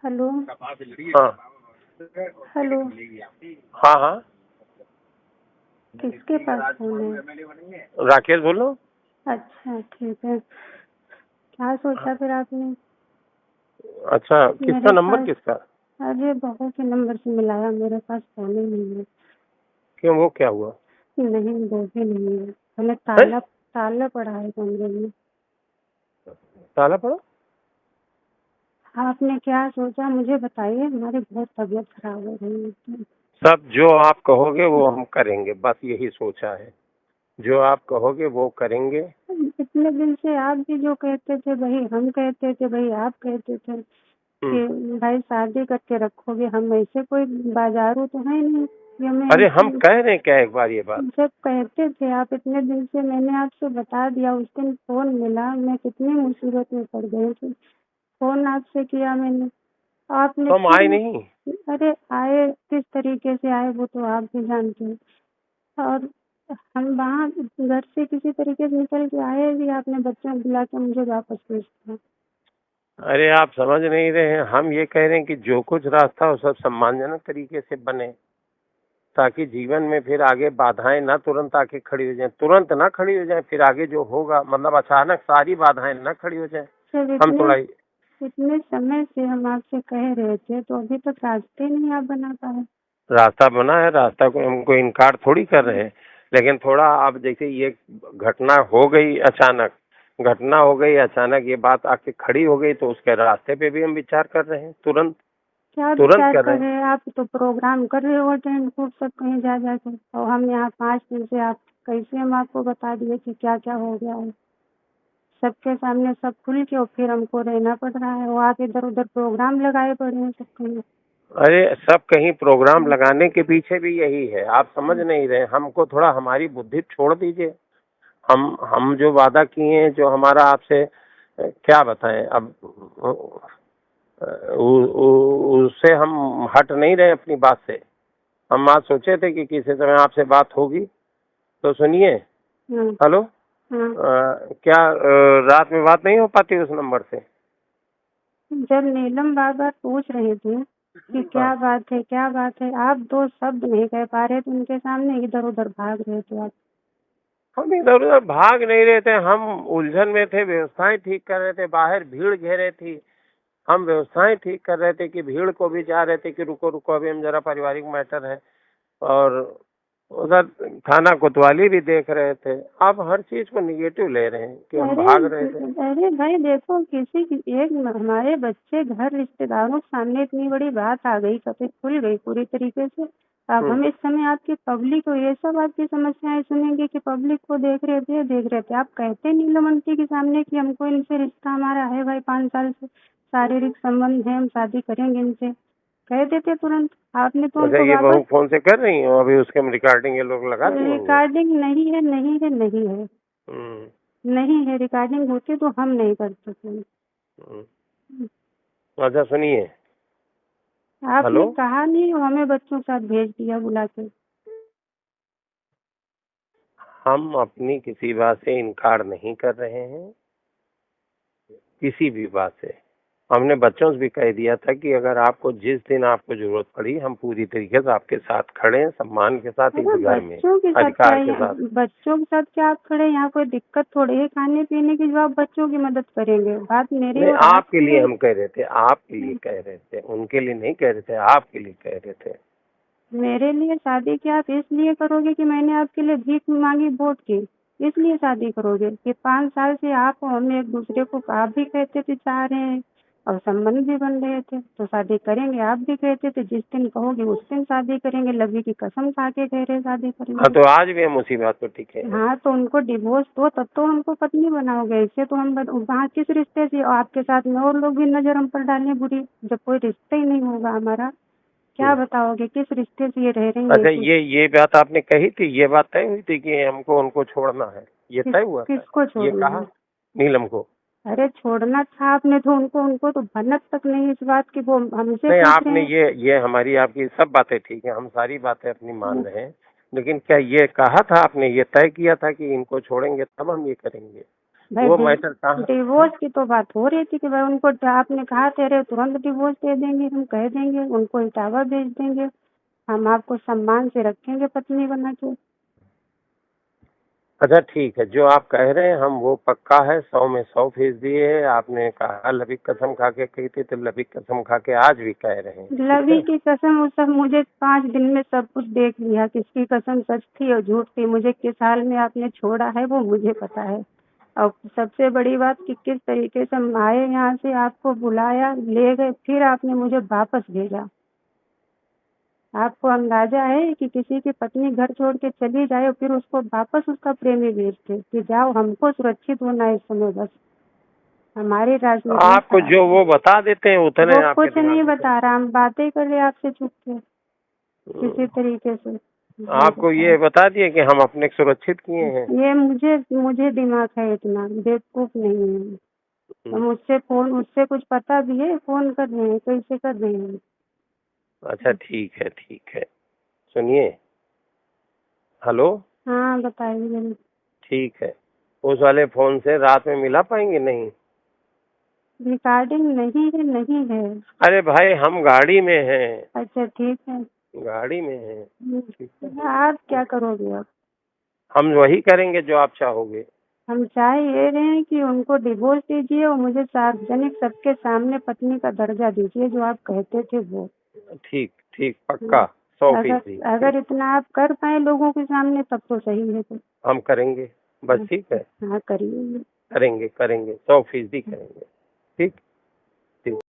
Hello. हाँ hello. हाँ हाँ, किसके पास फोन है? राकेश बोलो। अच्छा ठीक है। क्या सोचा फिर आपने? अच्छा, मेरे किसका नंबर पास किसका? अरे बहू के नंबर से मिलाया, मेरे पास फोन ही नहीं है। क्यों, वो क्या हुआ? नहीं, वो भी नहीं है। मैंने है? ताला ताला पड़ा है कमरे में। ताला पड़ा? आपने क्या सोचा मुझे बताइए, हमारी बहुत तबीयत खराब हो रही है। सब जो आप कहोगे वो हम करेंगे, बस यही सोचा है। जो आप कहोगे वो करेंगे। इतने दिन से आप भी जो कहते थे वही हम कहते थे, वही आप कहते थे हम्म। कि भाई शादी करके रखोगे। हम ऐसे कोई बाजारू तो है नहीं कि हमें अरे हम कह रहे हैं क्या एक बार ये बात? जब कहते थे आप इतने दिन से, मैंने आपसे बता दिया। उस दिन फोन मिला, मैं कितनी मुसीबत में पड़ गई थी। फोन आपसे किया मैंने, आपने तो हम फिर आए नहीं। अरे आए किस तरीके से आए वो तो आप भी जानते हैं। और हम वहाँ घर से किसी तरीके से निकल के आए भी, आपने बच्चों को बुला के मुझे वापस भेज दिया। अरे आप समझ नहीं रहे हैं, हम ये कह रहे हैं कि जो कुछ रास्ता हो सब सम्मानजनक तरीके से बने, ताकि जीवन में फिर आगे बाधाएं ना तुरंत आके खड़ी हो जाएं, तुरंत ना खड़ी हो जाएं, फिर आगे जो होगा मतलब अचानक सारी बाधाएं ना खड़ी हो जाएं। जब हम थोड़ा इतने समय से हम आपसे कह रहे थे तो अभी तक रास्ते नहीं आप बना पाए। रास्ता बना है, रास्ता को हमको इनकार थोड़ी कर रहे हैं, लेकिन थोड़ा अब जैसे ये घटना हो गई अचानक, ये बात आके खड़ी हो गई, तो उसके रास्ते पे भी हम विचार कर रहे हैं, तुरंत क्या तुरंत विचार कर कर रहे हैं। रहे हैं? आप तो प्रोग्राम कर रहे हो अटेंड खूब सब कहीं जा जाके, और हम यहाँ 5 दिन से आप कैसे हम आपको बता दिए कि क्या क्या हो गया है सबके सामने, सब खुल के, और फिर हमको रहना पड़ रहा है। वो आप इधर उधर प्रोग्राम लगाए पड़े हैं सब कहीं। अरे सब कहीं प्रोग्राम लगाने के पीछे भी यही है, आप समझ नहीं रहे। हमको थोड़ा हमारी बुद्धि छोड़ दीजिए। हम जो वादा किए हैं, जो हमारा आपसे क्या बताएं अब, उससे हम हट नहीं रहे अपनी बात से। हम आज सोचे थे कि किसी समय आपसे बात होगी, तो सुनिए। हाँ हेलो। हाँ। क्या रात में बात नहीं हो पाती उस नंबर से? जब नीलम बार बार पूछ रहे थे कि क्या हाँ, बात है क्या बात है, आप 2 शब्द नहीं कह पा रहे थे उनके सामने, इधर उधर भाग रहे थे आप। हम इधर उधर भाग नहीं रहे थे, हम उलझन में थे, व्यवस्थाएं ठीक कर रहे थे, बाहर भीड़ घेरे थी। हम व्यवस्थाएं ठीक कर रहे थे कि भीड़ को भी चाह रहे थे कि रुको रुको, अभी हम जरा पारिवारिक मैटर है, और उधर थाना कोतवाली भी देख रहे थे। आप हर चीज को निगेटिव ले रहे हैं कि हम अरे भाग रहे थे। अरे भाई देखो, किसी की एक हमारे बच्चे घर रिश्तेदारों के सामने इतनी बड़ी बात आ गई, कभी खुल गई पूरी तरीके से। अब हम इस समय आपकी पब्लिक को ये सब आपकी समस्याएं सुनेंगे कि पब्लिक को देख रहे थे। आप कहते नीलम आंटी के सामने कि हमको इनसे रिश्ता हमारा है भाई, 5 साल से शारीरिक संबंध है, हम शादी करेंगे इनसे, कह देते तुरंत। आपने तो अच्छा, उनको ये बहू वापस फोन से कर रही हो, अभी उसके हम रिकॉर्डिंग ये लोग लगा दिए होंगे। रिकॉर्डिंग नहीं है नहीं है नहीं है हम्म, नहीं है। रिकॉर्डिंग होती तो हम नहीं कर सकते। हम्म। अच्छा सुनिए। हेलो। आपने कहा नहीं, हमें बच्चों के साथ भेज दिया बुला के। हम अपनी किसी बात से इनकार नहीं कर रहे हैं, किसी भी बात से। हमने बच्चों से भी कह दिया था कि अगर आपको जिस दिन आपको जरूरत पड़ी, हम पूरी तरीके से आपके साथ खड़े हैं, सम्मान के साथ, इस अरे घर में बच्चों के साथ क्या अधिकार के साथ। बच्चों के साथ क्या आप खड़े? यहाँ कोई दिक्कत थोड़ी है खाने पीने की जो आप बच्चों की मदद करेंगे। बात मेरी नहीं, और आपके आपकी लिए है। हम कह रहे थे, आपके लिए कह रहे थे, उनके लिए नहीं कह रहे थे, आपके लिए कह रहे थे। मेरे लिए शादी क्या आप इसलिए करोगे कि मैंने आपके लिए भीख मांगी वोट की? इसलिए शादी करोगे कि 5 साल से आप और हम एक दूसरे को, आप भी कहते थे चाह रहे हैं और संबंध भी बन रहे थे, तो शादी करेंगे। आप भी कहते थे जिस दिन कहोगे उस दिन शादी करेंगे, लवी की कसम खा के कह रहे शादी हाँ, करेंगे। तो आज भी हम उसी बात पर टिके हैं। हाँ तो उनको डिवोर्स दो, तब तो हमको पत्नी बनाओगे। ऐसे तो हम वहाँ किस रिश्ते से, और आपके साथ में और लोग भी नजर हम पर डालें बुरी, जब कोई रिश्ता ही नहीं होगा हमारा। क्या बताओगे किस रिश्ते से ये रह रही है? अच्छा, ये बात आपने कही थी, ये बात तय हुई थी कि हमको उनको छोड़ना है, ये तय हुआ था? किसको ये छोड़ना कहा है? नीलम को? अरे छोड़ना था आपने तो उनको उनको तो भनक तक नहीं इस बात की, वो हमसे नहीं, पूछ रहे आपने हैं। ये हमारी आपकी सब बातें ठीक है, हम सारी बातें अपनी मान रहे हैं, लेकिन क्या ये कहा था आपने, ये तय किया था कि इनको छोड़ेंगे तब हम ये करेंगे? वो मैटर कहाँ? डिवोर्स की तो बात हो रही थी कि भाई उनको आपने कहा थे अरे तुरंत डिवोर्स दे देंगे, हम कह देंगे उनको इटावा भेज देंगे, हम आपको सम्मान से रखेंगे पत्नी बना के। अच्छा ठीक है, जो आप कह रहे हैं हम वो पक्का है, 100 में 100% है। आपने कहा लबी कसम खा के कही थी, तो लबी कसम खा के आज भी कह रहे हैं, ठीक लवी है? की कसम वो सब मुझे 5 दिन में सब कुछ देख लिया, किसकी कसम सच थी और झूठ थी, मुझे किस हाल में आपने छोड़ा है वो मुझे पता है। और सबसे बड़ी बात कि किस तरीके से हम आए यहाँ से, आपको बुलाया, ले गए, फिर आपने मुझे वापस भेजा। आपको अंदाजा है कि किसी की पत्नी घर छोड़ के चली जाए और फिर उसको वापस उसका प्रेमी भेजते कि जाओ, हमको सुरक्षित होना है इस समय, बस हमारी राजनीति में आपको जो वो बता देते हैं उतने वो आपके कुछ नहीं दिमाग में। बता रहा, हम बातें कर रहे आपसे चुप के किसी तरीके से। आपको ये बता दिए कि हम अपने सुरक्षित किए हैं। ये मुझे मुझे दिमाग है, इतना बेवकूफ नहीं है। तो मुझसे कुछ पता भी है, फोन कर रहे हैं, कैसे कर रहे हैं? अच्छा ठीक है, ठीक है, सुनिए। हेलो। हाँ बताइए। ठीक है, उस वाले फोन से रात में मिला पाएंगे? नहीं। रिकॉर्डिंग नहीं है, नहीं है। अरे भाई हम गाड़ी में हैं, अच्छा ठीक है। गाड़ी में हैं, ठीक है? आप क्या करोगे अब? हम वही करेंगे जो आप चाहोगे। हम चाह ये रहे हैं कि उनको डिवोर्स दीजिए और मुझे सार्वजनिक सबके सामने पत्नी का दर्जा दीजिए जो आप कहते थे वो। ठीक ठीक, पक्का 100%। अगर इतना आप कर पाए लोगों के सामने तब तो सही है। तो हम करेंगे, बस ठीक है, हाँ करिए। करेंगे करेंगे 100% करेंगे। ठीक। ठीक।